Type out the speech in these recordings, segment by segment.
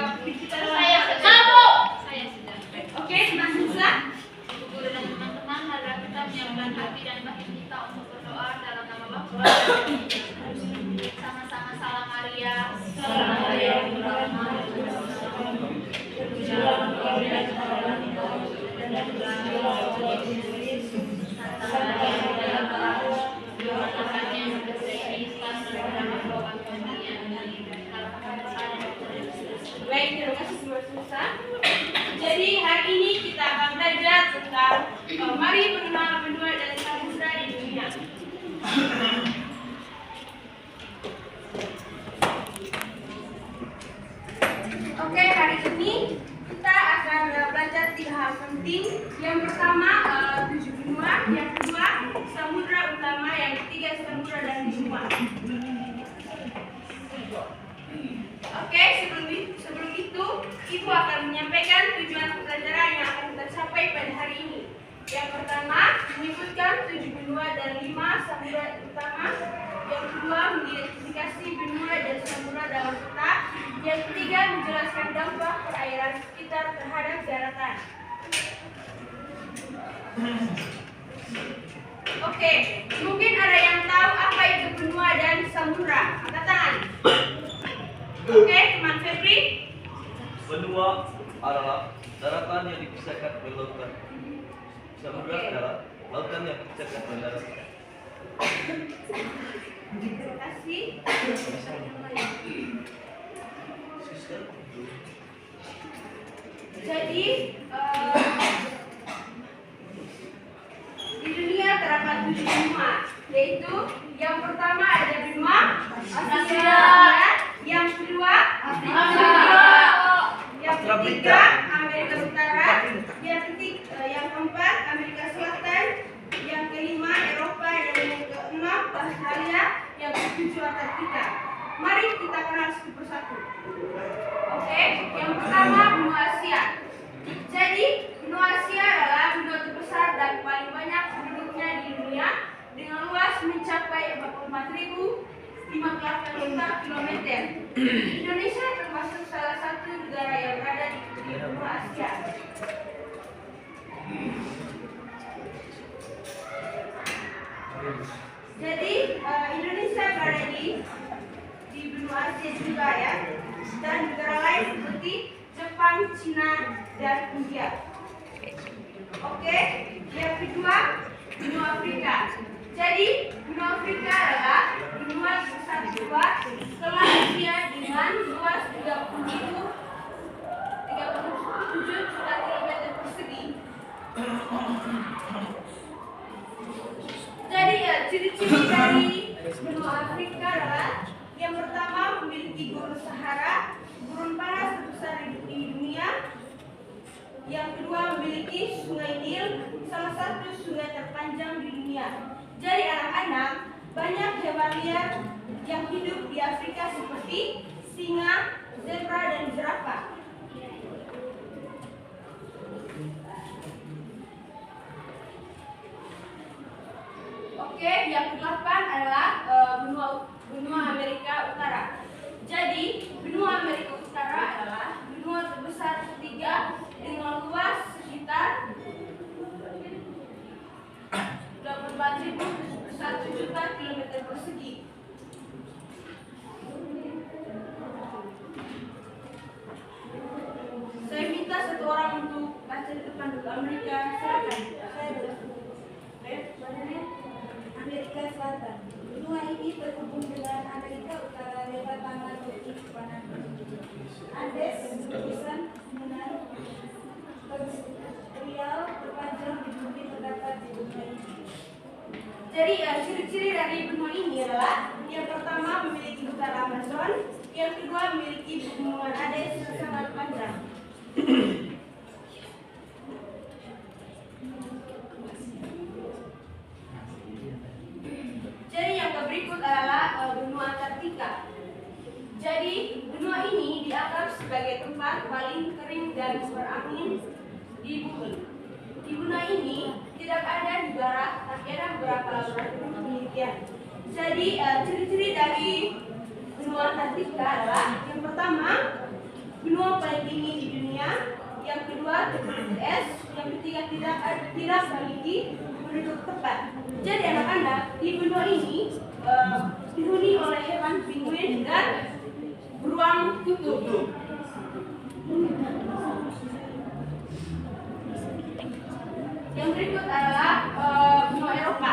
Saya sudah. Oke, Mas Musa. Guru dan teman-teman, marilah kita menyiapkan hati dan batin kita untuk berdoa dalam nama Bapa dan sama-sama salam Maria. Salam Maria. Baik, terima kasih Mas Musa. Jadi hari ini kita akan belajar tentang mari mengenal benua dan samudra di dunia. Oke, hari ini kita akan belajar 3 hal penting. Yang pertama 7 benua, yang kedua samudra utama, yang ketiga samudra dan benua. Oke, sebelum itu Ibu akan menyampaikan tujuan pelajaran yang akan kita capai pada hari ini. Yang pertama, menyebutkan 7 benua dan 5 samudra utama. Yang kedua, mengidentifikasi benua dan samudra dalam peta. Yang ketiga, menjelaskan dampak perairan sekitar terhadap daratan. Oke, mungkin ada yang tahu apa itu benua dan samudra? Angkat tangan. Oke, teman Febri. Benua adalah daratan yang dipisahkan oleh lautan. Samudra adalah lautan yang dipisahkan oleh daratan. Terima kasih. Jadi di dunia terdapat 7 benua, yaitu yang pertama ada benua Asia, yang kedua Afrika, yang ketiga Amerika Utara, yang keempat Amerika Selatan, yang kelima Eropa, dan yang keenam Australia, yang ketujuh Antartika. Mari kita kenal satu persatu. Oke, yang pertama benua Asia. Jadi benua Asia adalah benua terbesar dan paling banyak penduduknya di dunia dengan luas mencapai 44.058 km. Indonesia termasuk salah satu negara yang berada di benua Asia. Jadi Indonesia berada di benua Asia juga ya, dan negara lain seperti Jepang, Cina, dan India. Oke, yang kedua benua Afrika. Jadi benua Afrika adalah benua terbesar kedua setelah Asia dengan luas 37 juta kilometer persegi. Jadi ciri-ciri dari benua Afrika adalah yang pertama memiliki gurun Sahara, gurun panas terbesar di dunia. Yang kedua memiliki sungai Nil, salah satu sungai terpanjang di dunia. Jadi anak-anak, banyak hewan liar yang hidup di Afrika seperti singa, zebra, dan jerapah. Oke, yang ke-8 adalah benua Amerika Utara. Jadi, benua Amerika Utara adalah benua terbesar ketiga dengan luas sekitar 84.001 juta kilometer persegi. Saya minta satu orang untuk baca di depan dulu. Amerika Selatan. Saya dulu. Amerika Selatan. Benua ini terhubung dengan Amerika Utara lewat tanah Turki Panan. Andes gugusan dengan teritorial terpanjang di bumi terdapat di benua ini. Jadi ciri-ciri dari benua ini adalah yang pertama memiliki hutan Amazon, yang kedua memiliki pegunungan Andes yang sangat panjang. Jadi yang berikut adalah benua Antartika. Jadi benua ini dianggap sebagai tempat paling kering dan berangin di bumi. Di benua ini tidak ada negara, tapi ada beberapa laboratorium penelitian. Jadi ciri-ciri dari benua Antartika adalah yang pertama benua paling dingin di dunia. Yang kedua, tertutup es. Yang ketiga, tidak memiliki penduduk tetap. Jadi anak-anak, di benua ini dihuni oleh hewan penguin dan beruang kutub. Yang berikut adalah benua Eropa.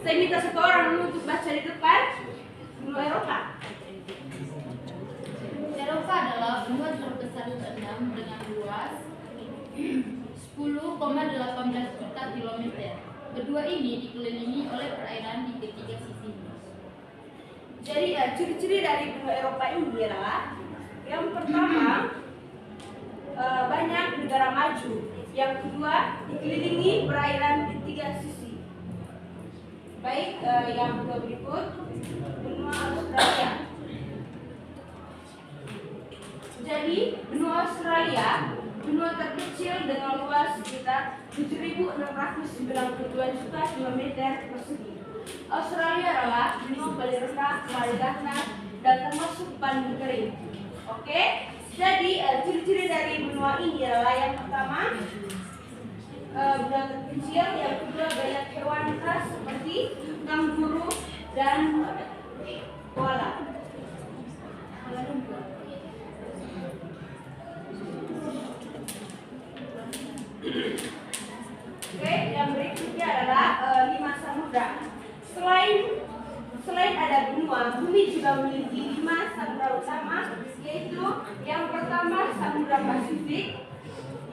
Saya minta satu orang untuk baca di depan benua Eropa. Eropa adalah benua terbesar keenam dengan luas 10,18 juta kilometer. Benua ini dikelilingi oleh perairan di ketiga sisinya. Jadi ciri-ciri dari benua Eropa ini adalah yang pertama banyak negara maju. Yang kedua dikelilingi perairan di tiga sisi. Baik, yang berikut benua Australia. Jadi benua Australia benua terkecil dengan luas sekitar 7.692 juta kilometer persegi. Australia adalah benua paling rendah, paling datar, dan termasuk paling kering. Oke, jadi ciri-ciri dari benua ini adalah yang pertama benua terkecil, yang kedua banyak hewan khas seperti kanguru dan koala. Oke, yang berikutnya adalah 5 samudra. Selain ada benua, bumi juga memiliki 5 samudra utama, yaitu yang pertama Samudra Pasifik,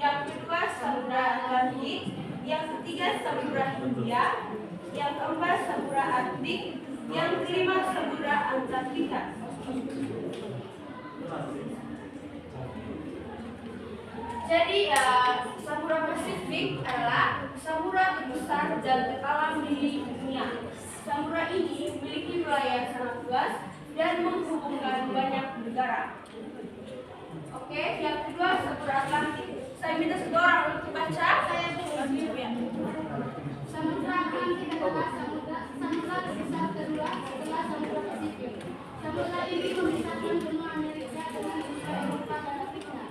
yang kedua Samudra Atlantik, yang ketiga Samudra Hindia, yang keempat Samudra Arktik, yang kelima Samudra Antartika. Jadi Samudra Pasifik adalah samudra terbesar dan terdalam di dunia. Samudra ini memiliki wilayah yang sangat luas dan menghubungkan banyak negara. Oke, yang kedua Samudra Atlantik. Saya minta satu orang untuk baca. Samudra Atlantik adalah samudra terbesar kedua setelah Samudra Pasifik. Samudra ini memisahkan benua Amerika dengan benua Eropa dan Afrika.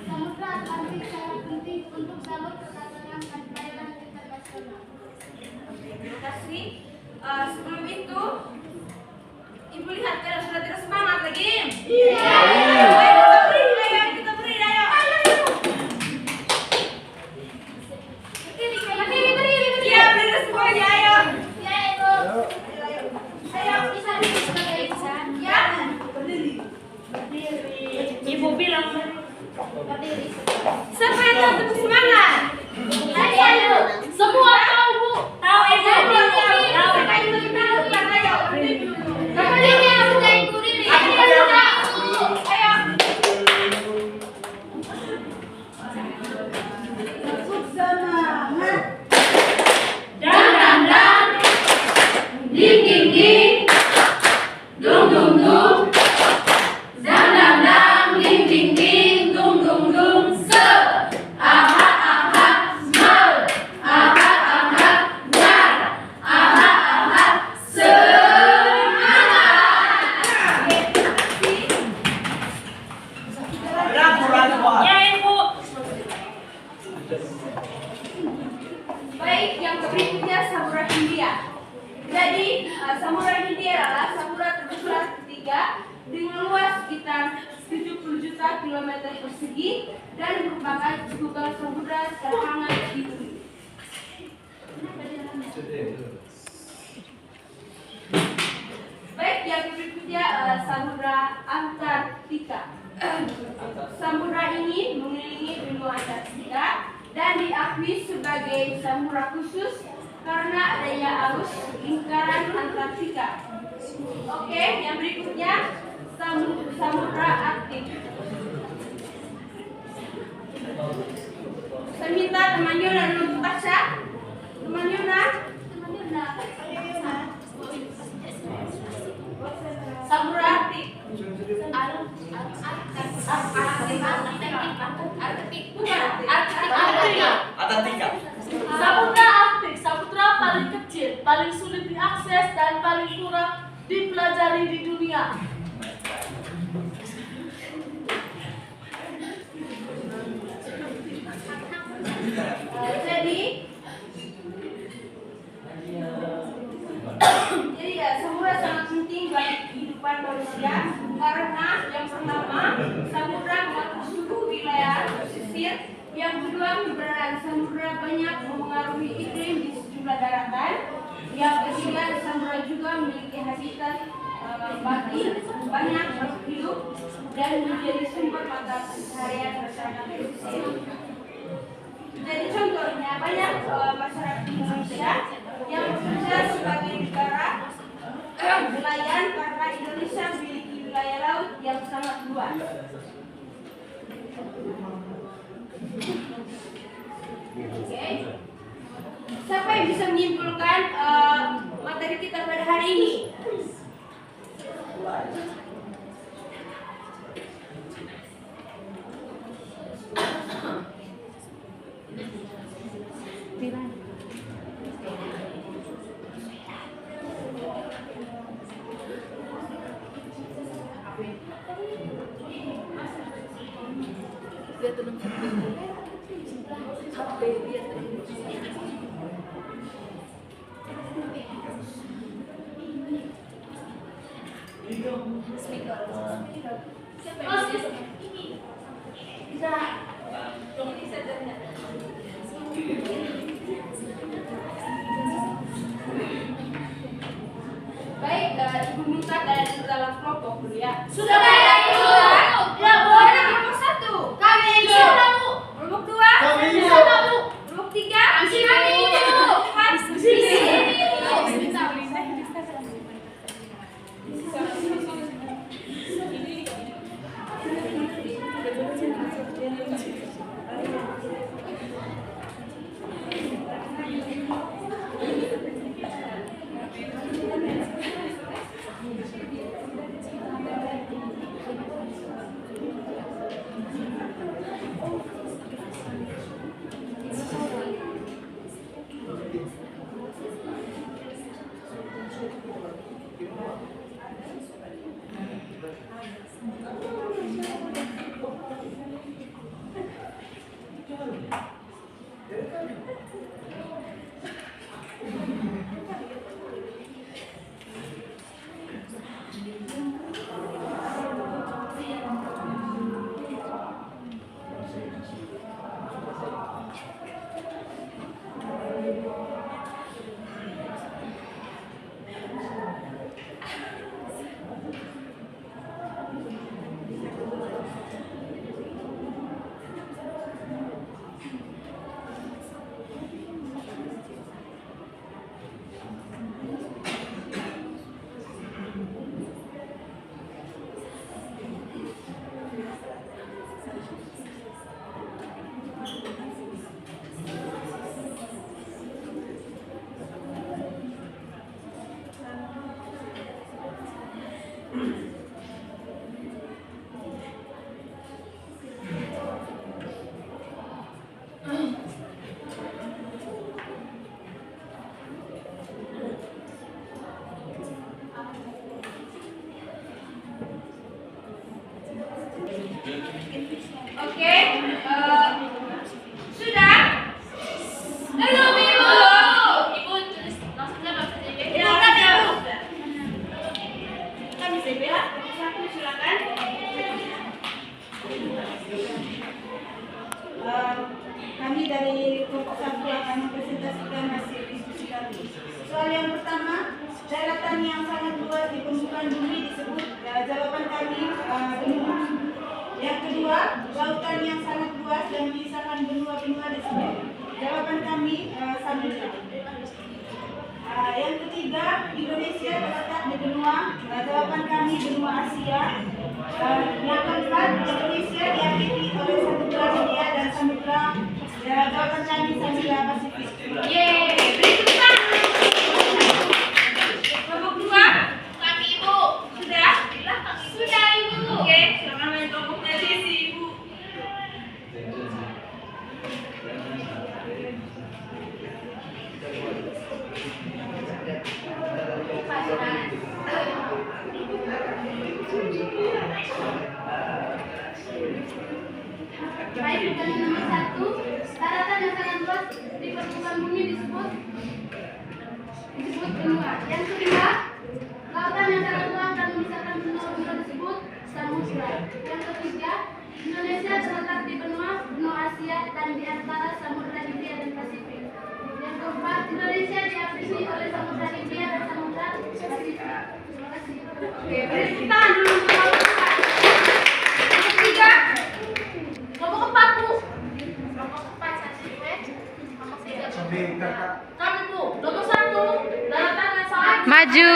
Samudra Atlantik sangat penting untuk jalur perdagangan dan perairan internasional. Terima kasih. Sebelum itu, Ibu lihat kalau sudah tidak semangat lagi. Iya. Ayo kita beri, ayo. Berdiri. Iya, berdiri semuanya, ayo. Ya, Ibu. Ayo. Bisa sebagai Ya. Berdiri. Ibu bilang berdiri. siapa yang tahu tepuk semangat? Ayo. Semua tahu, Bu. Tahu Ibu. Tahu. Ayo. Berdiri, aku jangan berdiri. Ayo. Semangat. Dan. Ding. Dung. Dan. Ding. Dung. Se. Aha. Mal. Aha. Dar. Aha. Semangat. Ya, Ibu. Baik, yang berikutnya Samudra Hindia. Jadi, Samudra Hindia adalah samudra terbesar ketiga dengan luas sekitar 70 juta kilometer persegi dan merupakan gugur samudra terhangat di bumi. Baik, yang berikutnya Samudra Antartika. Samudra ini mengelilingi benua Antartika dan diakui sebagai samudra khusus karena adanya arus lingkaran Antartika. Oke, yang berikutnya Samudra Arktik. Saya minta teman Yona untuk baca. Teman Yona. Samudra Arktik. Atlantika. Samudra Arktik, samudra paling kecil, paling sulit diakses dan paling kurang dipelajari di dunia. karena yang pertama samudra mengatur suhu wilayah pesisir, yang kedua keberadaan samudra banyak mempengaruhi iklim di sejumlah daratan, yang ketiga samudra juga memiliki habitat bagi banyak makhluk hidup dan menjadi sumber mata pencaharian masyarakat pesisir. Jadi contohnya banyak masyarakat Indonesia yang bekerja sebagai negara nelayan karena Indonesia memiliki wilayah laut yang sangat luas. Oke. Siapa yang bisa menyimpulkan materi kita pada hari ini? Baik, Ibu minta kalian dalam kelompok dulu ya. Sudah Bapak Ibu. Ya, Boleh kelompok 1. Kami Ibu. Kelompok 2. Kami Ibu. Kelompok 3. Kami Ibu. Di sini. Oke, sudah? Belum Ibu. Ibu tulis maksudnya bahasa JB. Silakan Ibu. Kita bisa ya. Satu silakan. Kami dari kelompok 1 akan mempresentasikan hasil diskusi kami. Soal yang pertama, daratan yang sangat luas di permukaan bumi disebut jawaban kami benua. Yang kedua, lautan yang sangat luas dan menyisakan benua-benua disebut jawaban kami samudra. Yang ketiga, Indonesia terletak di benua, jawaban kami benua Asia. Yang keempat, Indonesia diakhiri oleh samudra Hindia dan samudra, jawaban kami samudra Pasifik. Yeay, beri tepuk tangan. Kelompok 2. Kami Ibu. Sudah? Sudah Ibu. Oke, silakan main kelompoknya di sini, Ibu. Baik, pertanyaan nomor 1, daratan yang sangat luas di permukaan bumi disebut benua. Yang kedua, lautan yang sangat luas dan menyisakan benua-benua disebut Samudra. Yang ketiga, Indonesia terletak di benua Asia dan di antara Samudra Hindia dan Pasifik. Yang keempat, Indonesia diapisi oleh Samudra Hindia dan Samudra Pasifik. Terima kasih. Oke, beri tepuk tangan dulu untuk nomor 4. Yang ketiga, Nomor 4, Bu. Nomor 4 Pasifik. Nomor 3 Kami, Bu. Nomor 1, daratan yang sangat Maju.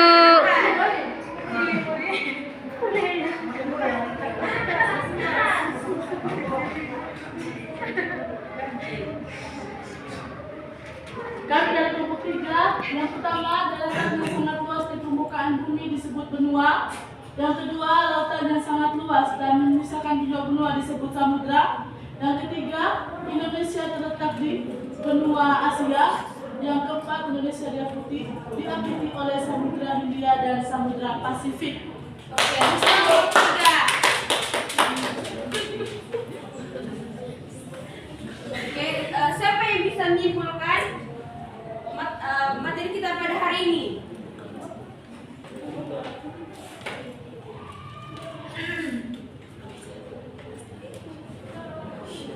Kami dari kelompok 3, yang pertama daratan yang sangat luas di permukaan bumi disebut benua. Yang kedua, lautan yang sangat luas dan memisahkan dua benua disebut samudra. Yang ketiga, Indonesia terletak di benua Asia. Yang keempat, Indonesia diapiti oleh Samudra Hindia dan Samudra Pasifik. oke, nomor 3. Oke, siapa yang bisa menyimpulkan materi kita pada hari ini?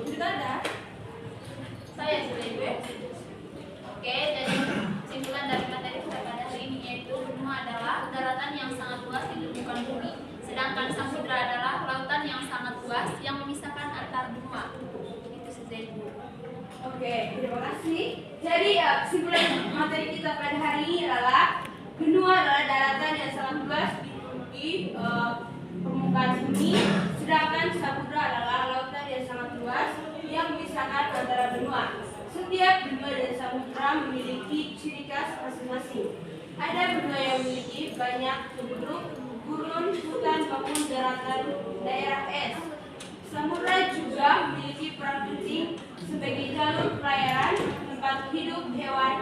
Sudah ada? Saya sudah Ibu. Oke, jadi kesimpulan dari materi kita pada hari ini yaitu benua adalah daratan yang sangat luas di permukaan bumi, sedangkan samudra adalah lautan yang sangat luas yang memisahkan antar benua. Itu saja Ibu. Oke, terima kasih. Jadi kesimpulan materi kita pada hari ini adalah benua adalah daratan yang sangat luas di permukaan bumi, sedangkan samudra adalah lautan yang sangat luas yang memisahkan antara benua. Setiap benua dan samudra memiliki ciri khas masing-masing. Ada benua yang memiliki banyak penduduk, gurun, hutan maupun daratan daerah es. Samudra juga memiliki peran penting sebagai jalur pelayaran, tempat hidup hewan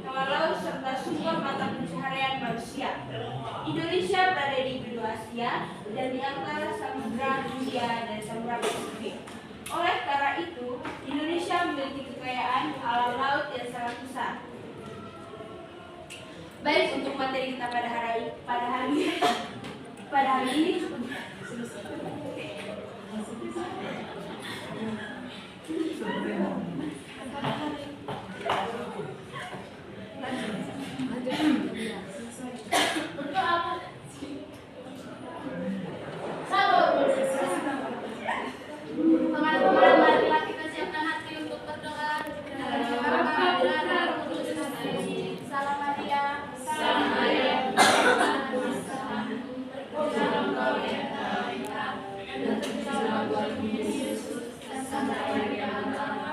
laut, serta sumber mata pencaharian manusia. Indonesia berada di benua Asia dan di antara Samudra Hindia dan Samudra Pasifik. Oleh karena itu, Indonesia memiliki kekayaan alam laut yang sangat besar. Baik, untuk materi kita pada hari ini Untuk apa? Teman-teman, marilah kita siapkan hati untuk berdoa. Salam Maria. Salam Maria. Santa Maria.